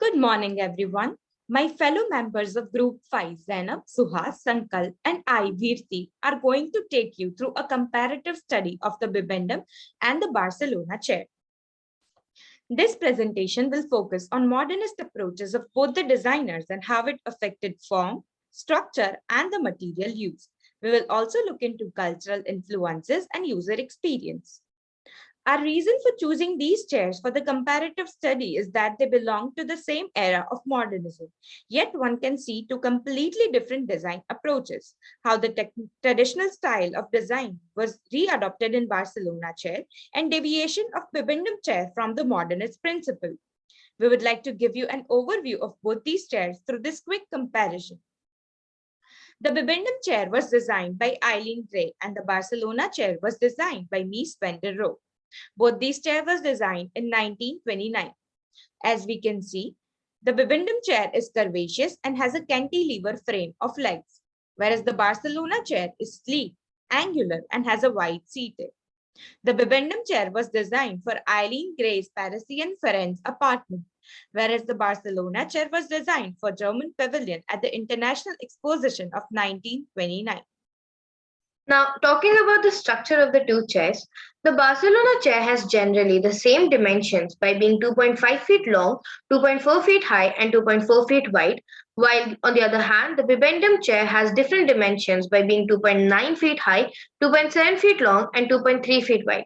Good morning, everyone. My fellow members of Group 5, Zainab, Suhaas, Sankalp, and I, Virti, are going to take you through a comparative study of the Bibendum and the Barcelona chair. This presentation will focus on modernist approaches of both the designers and how it affected form, structure, and the material used. We will also look into cultural influences and user experience. Our reason for choosing these chairs for the comparative study is that they belong to the same era of modernism. Yet one can see two completely different design approaches. How the traditional style of design was readopted in Barcelona chair and deviation of Bibendum chair from the modernist principle. We would like to give you an overview of both these chairs through this quick comparison. The Bibendum chair was designed by Eileen Gray and the Barcelona chair was designed by Mies van der Rohe. Both these chairs were designed in 1929. As we can see, the Bibendum chair is curvaceous and has a cantilever frame of legs, whereas the Barcelona chair is sleek, angular, and has a wide seated. The Bibendum chair was designed for Eileen Gray's Parisian Ferenc apartment, whereas the Barcelona chair was designed for German Pavilion at the International Exposition of 1929. Now, talking about the structure of the two chairs, the Barcelona chair has generally the same dimensions by being 2.5 feet long, 2.4 feet high, and 2.4 feet wide, while on the other hand, the Bibendum chair has different dimensions by being 2.9 feet high, 2.7 feet long, and 2.3 feet wide.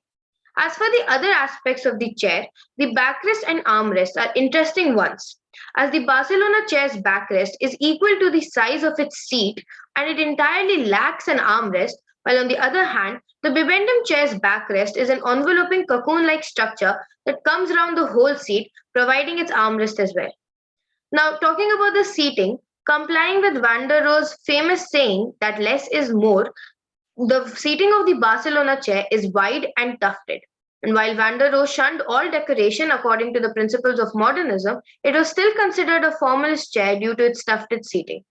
As for the other aspects of the chair, the backrest and armrest are interesting ones, as the Barcelona chair's backrest is equal to the size of its seat and it entirely lacks an armrest, while on the other hand, the Bibendum chair's backrest is an enveloping cocoon-like structure that comes around the whole seat, providing its armrest as well. Now, talking about the seating, complying with Van der Rohe's famous saying that less is more, the seating of the Barcelona chair is wide and tufted. And while Van der Rohe shunned all decoration according to the principles of modernism, it was still considered a formalist chair due to its tufted seating.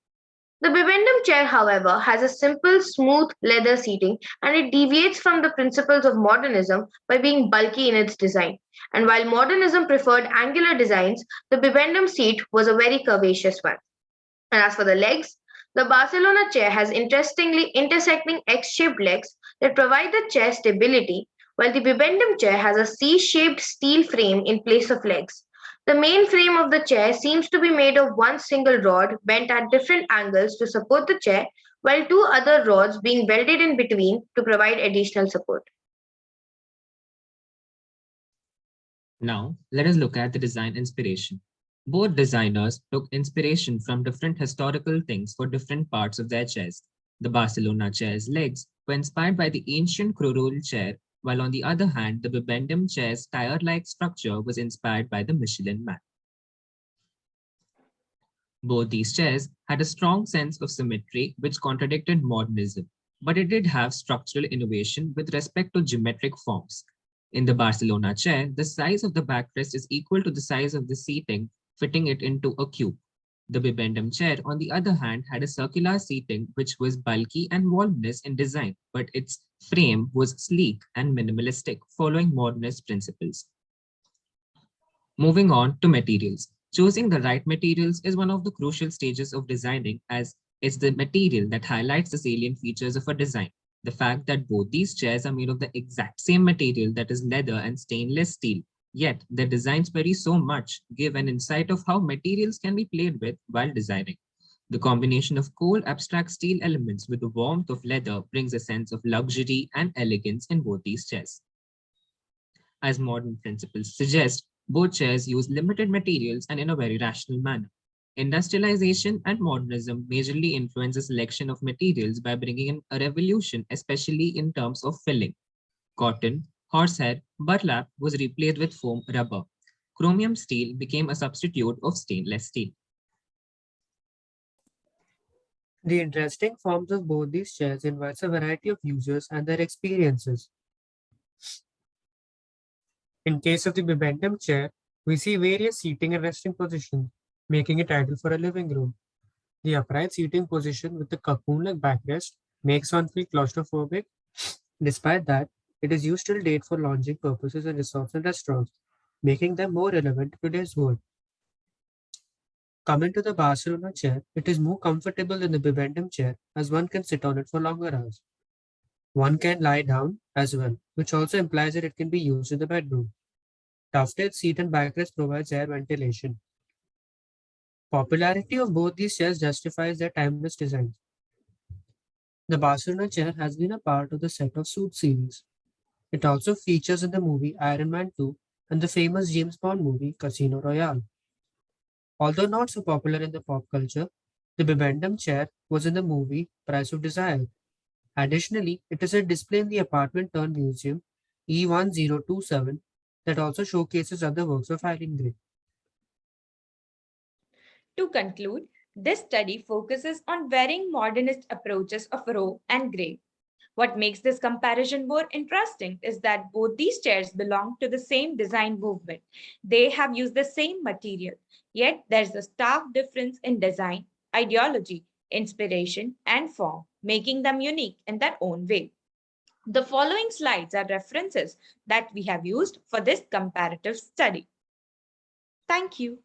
The Bibendum chair, however, has a simple, smooth leather seating and it deviates from the principles of modernism by being bulky in its design. And while modernism preferred angular designs, the Bibendum seat was a very curvaceous one. And as for the legs, the Barcelona chair has interestingly intersecting X-shaped legs that provide the chair stability, while the Bibendum chair has a C-shaped steel frame in place of legs. The main frame of the chair seems to be made of one single rod bent at different angles to support the chair, while two other rods being welded in between to provide additional support. Now, let us look at the design inspiration. Both designers took inspiration from different historical things for different parts of their chairs. The Barcelona chair's legs were inspired by the ancient curule chair, while on the other hand, the Bibendum chair's tire-like structure was inspired by the Michelin Man. Both these chairs had a strong sense of symmetry which contradicted modernism, but it did have structural innovation with respect to geometric forms. In the Barcelona chair, the size of the backrest is equal to the size of the seating, fitting it into a cube. The Bibendum chair, on the other hand, had a circular seating which was bulky and voluminous in design, but its frame was sleek and minimalistic, following modernist principles. Moving on to materials. Choosing the right materials is one of the crucial stages of designing, as it's the material that highlights the salient features of a design. The fact that both these chairs are made of the exact same material, that is leather and stainless steel, yet their designs vary so much, give an insight of how materials can be played with while designing. The combination of cold abstract steel elements with the warmth of leather brings a sense of luxury and elegance in both these chairs. As modern principles suggest, both chairs use limited materials and in a very rational manner. Industrialization and modernism majorly influence the selection of materials by bringing in a revolution, especially in terms of filling. Cotton, horsehair, burlap was replaced with foam rubber. Chromium steel became a substitute of stainless steel. The interesting forms of both these chairs invites a variety of users and their experiences. In case of the Bibendum chair, we see various seating and resting positions, making it ideal for a living room. The upright seating position with the cocoon-like backrest makes one feel claustrophobic. Despite that, it is used till date for lounging purposes in resorts and restaurants, making them more relevant to today's world. Coming to the Barcelona chair, it is more comfortable than the Bibendum chair as one can sit on it for longer hours. One can lie down as well, which also implies that it can be used in the bedroom. Tufted seat and backrest provides air ventilation. Popularity of both these chairs justifies their timeless designs. The Barcelona chair has been a part of the set of Suit series. It also features in the movie Iron Man 2 and the famous James Bond movie Casino Royale. Although not so popular in the pop culture, the Bibendum chair was in the movie Price of Desire. Additionally, it is a display in the apartment turned museum E1027 that also showcases other works of Eileen Gray. To conclude, this study focuses on varying modernist approaches of Rowe and Gray. What makes this comparison more interesting is that both these chairs belong to the same design movement. They have used the same material, yet there's a stark difference in design, ideology, inspiration, and form, making them unique in their own way. The following slides are references that we have used for this comparative study. Thank you.